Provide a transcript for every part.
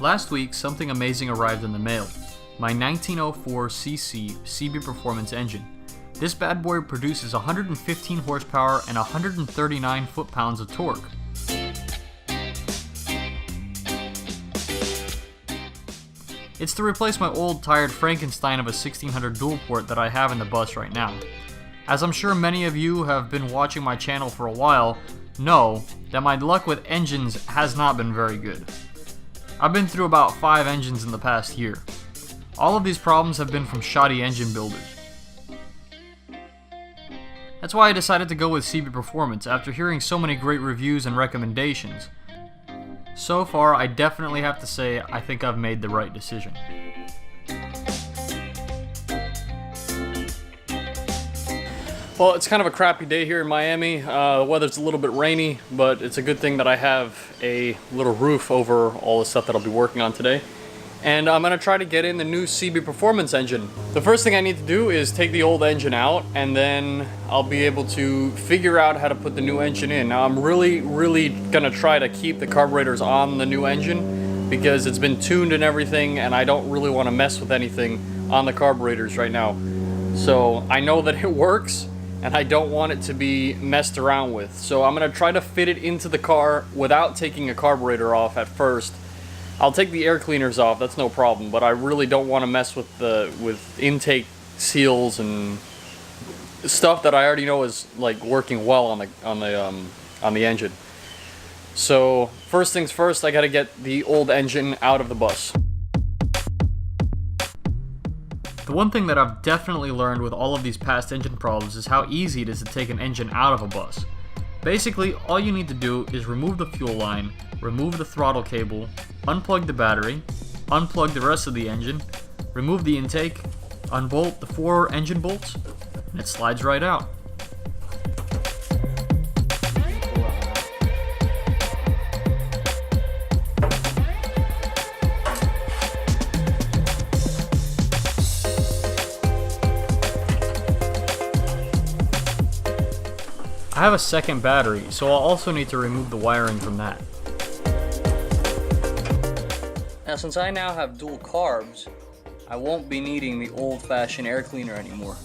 Last week, something amazing arrived in the mail. My 1904cc CB Performance engine. This bad boy produces 115 horsepower and 139 foot-pounds of torque. It's to replace my old tired Frankenstein of a 1600 dual port that I have in the bus right now. As I'm sure many of you who have been watching my channel for a while know that my luck with engines has not been very good. I've been through about 5 engines in the past year. All of these problems have been from shoddy engine builders. That's why I decided to go with CB Performance after hearing so many great reviews and recommendations. So far, I definitely have to say I think I've made the right decision. Well, it's kind of a crappy day here in Miami. The weather's a little bit rainy, but it's a good thing that I have a little roof over all the stuff that I'll be working on today. And I'm going to try to get in the new CB Performance engine. The first thing I need to do is take the old engine out, and then I'll be able to figure out how to put the new engine in. Now, I'm really going to try to keep the carburetors on the new engine because it's been tuned and everything, and I don't really want to mess with anything on the carburetors right now. So I know that it works, and I don't want it to be messed around with. So I'm going to try to fit it into the car without taking a carburetor off at first. I'll take the air cleaners off, that's no problem, but I really don't want to mess with intake seals and stuff that I already know is like working well on the engine. So first things first, I got to get the old engine out of the bus. The one thing that I've definitely learned with all of these past engine problems is how easy it is to take an engine out of a bus. Basically, all you need to do is remove the fuel line, remove the throttle cable, unplug the battery, unplug the rest of the engine, remove the intake, unbolt the 4 engine bolts, and it slides right out. I have a second battery, so I'll also need to remove the wiring from that. Now, since I now have dual carbs, I won't be needing the old-fashioned air cleaner anymore.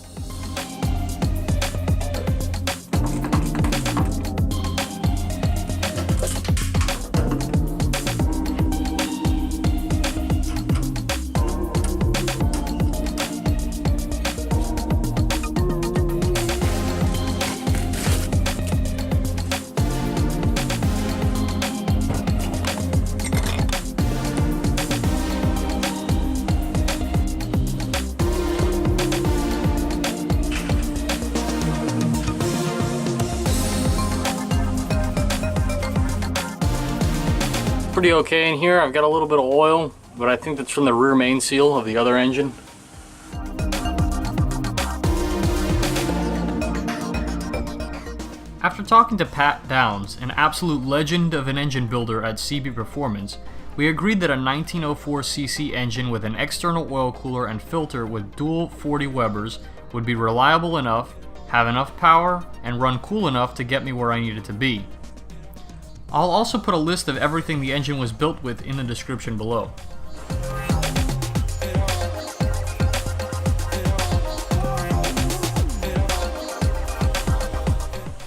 Pretty okay in here. I've got a little bit of oil, but I think that's from the rear main seal of the other engine. After talking to Pat Downs, an absolute legend of an engine builder at CB Performance, we agreed that a 1904cc engine with an external oil cooler and filter with dual 40 Webbers would be reliable enough, have enough power, and run cool enough to get me where I needed to be. I'll also put a list of everything the engine was built with in the description below.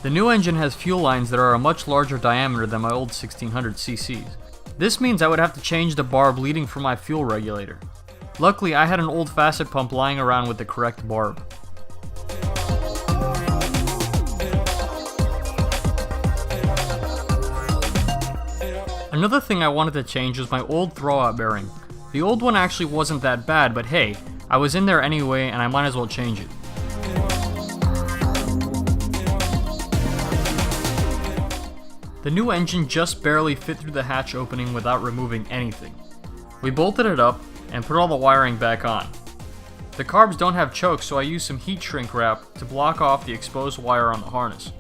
The new engine has fuel lines that are a much larger diameter than my old 1600 cc's. This means I would have to change the barb leading from my fuel regulator. Luckily, I had an old facet pump lying around with the correct barb. Another thing I wanted to change was my old throwout bearing. The old one actually wasn't that bad, but hey, I was in there anyway and I might as well change it. The new engine just barely fit through the hatch opening without removing anything. We bolted it up and put all the wiring back on. The carbs don't have chokes, so I used some heat shrink wrap to block off the exposed wire on the harness.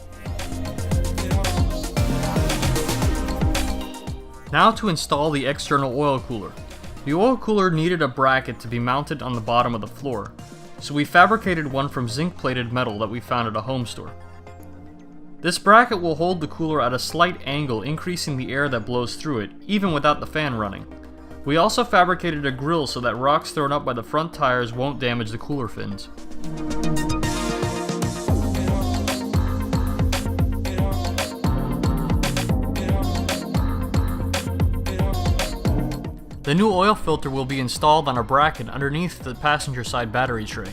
Now to install the external oil cooler. The oil cooler needed a bracket to be mounted on the bottom of the floor, so we fabricated one from zinc-plated metal that we found at a home store. This bracket will hold the cooler at a slight angle, increasing the air that blows through it, even without the fan running. We also fabricated a grill so that rocks thrown up by the front tires won't damage the cooler fins. The new oil filter will be installed on a bracket underneath the passenger side battery tray.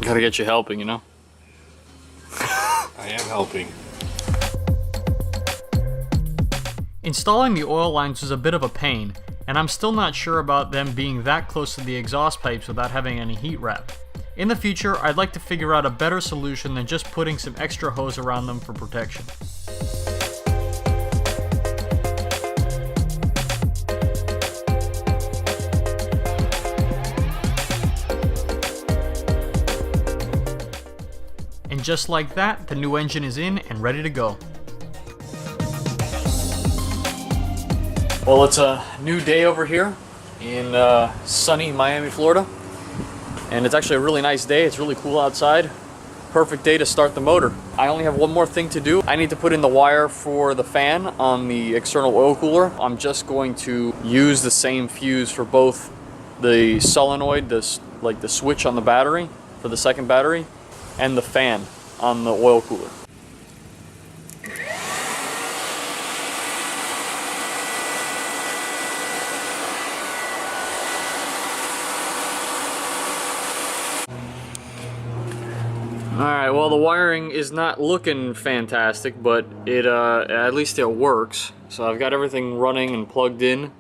Gotta get you helping, you know? I am helping. Installing the oil lines was a bit of a pain, and I'm still not sure about them being that close to the exhaust pipes without having any heat wrap. In the future, I'd like to figure out a better solution than just putting some extra hose around them for protection. And just like that, the new engine is in and ready to go. Well, it's a new day over here in sunny Miami, Florida. And it's actually a really nice day. It's really cool outside. Perfect day to start the motor. I only have one more thing to do. I need to put in the wire for the fan on the external oil cooler. I'm just going to use the same fuse for both the solenoid, like the switch on the battery for the second battery, and the fan on the oil cooler. Alright, well, the wiring is not looking fantastic, but it at least it works. So I've got everything running and plugged in.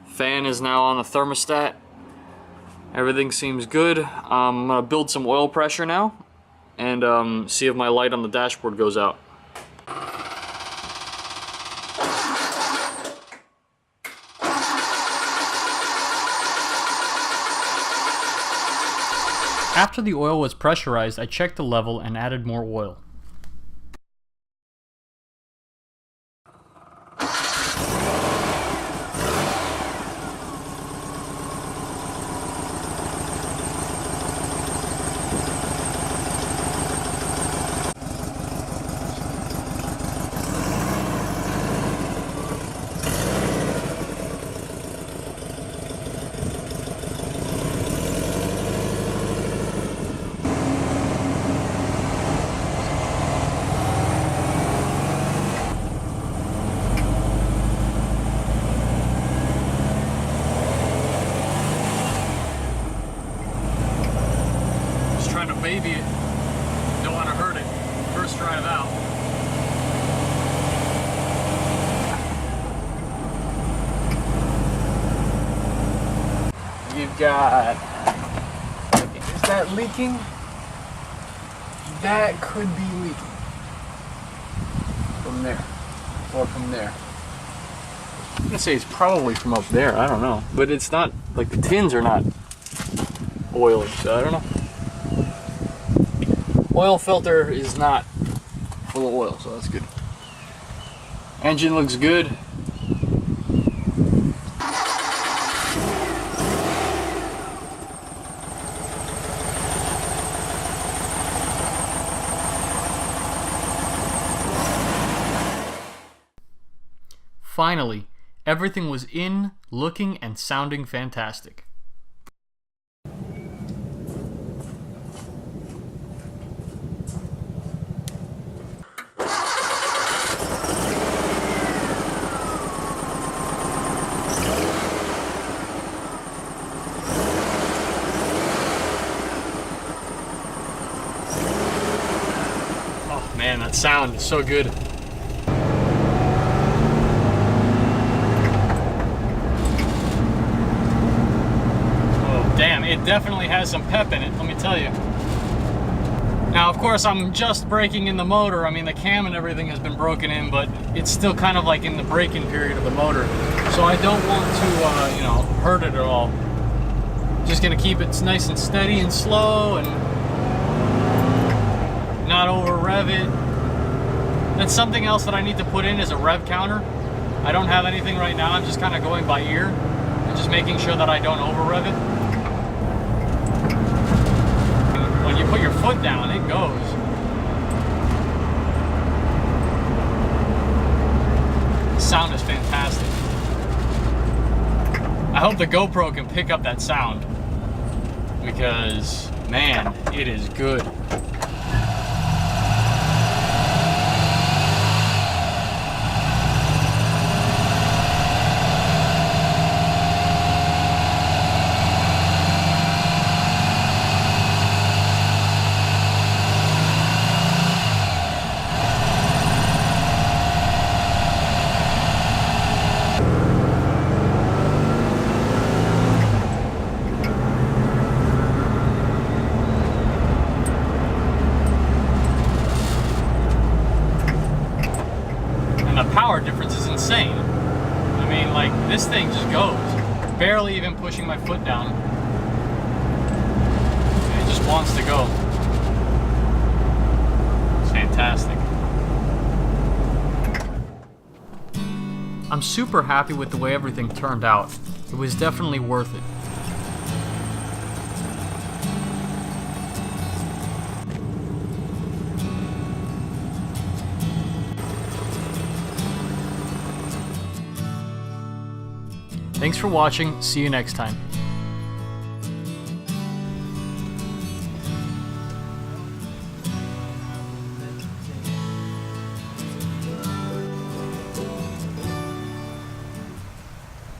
Fan is now on the thermostat. Everything seems good. I'm gonna build some oil pressure now and see if my light on the dashboard goes out. After the oil was pressurized, I checked the level and added more oil. Baby it. Don't want to hurt it. First drive out. You've got... Is that leaking? That could be leaking. From there. Or from there. I'm gonna say it's probably from up there. I don't know. But it's not, like the tins are not oily, so I don't know. Oil filter is not full of oil, so that's good. Engine looks good. Finally, everything was in, looking and sounding fantastic. Man, that sound is so good. Oh, damn, it definitely has some pep in it, let me tell you. Now, of course, I'm just breaking in the motor. I mean, the cam and everything has been broken in, but it's still kind of like in the break-in period of the motor. So I don't want to, you know, hurt it at all. Just gonna keep it nice and steady and slow and not over rev it. That's something else that I need to put in is a rev counter. I don't have anything right now. I'm just kind of going by ear and just making sure that I don't over rev it. when you put your foot down, it goes. The sound is fantastic. I hope the GoPro can pick up that sound, because, man, it is good. Power difference is insane. I mean, like, this thing just goes. Barely even pushing my foot down. It just wants to go. It's fantastic. I'm super happy with the way everything turned out. It was definitely worth it. Thanks for watching. See you next time.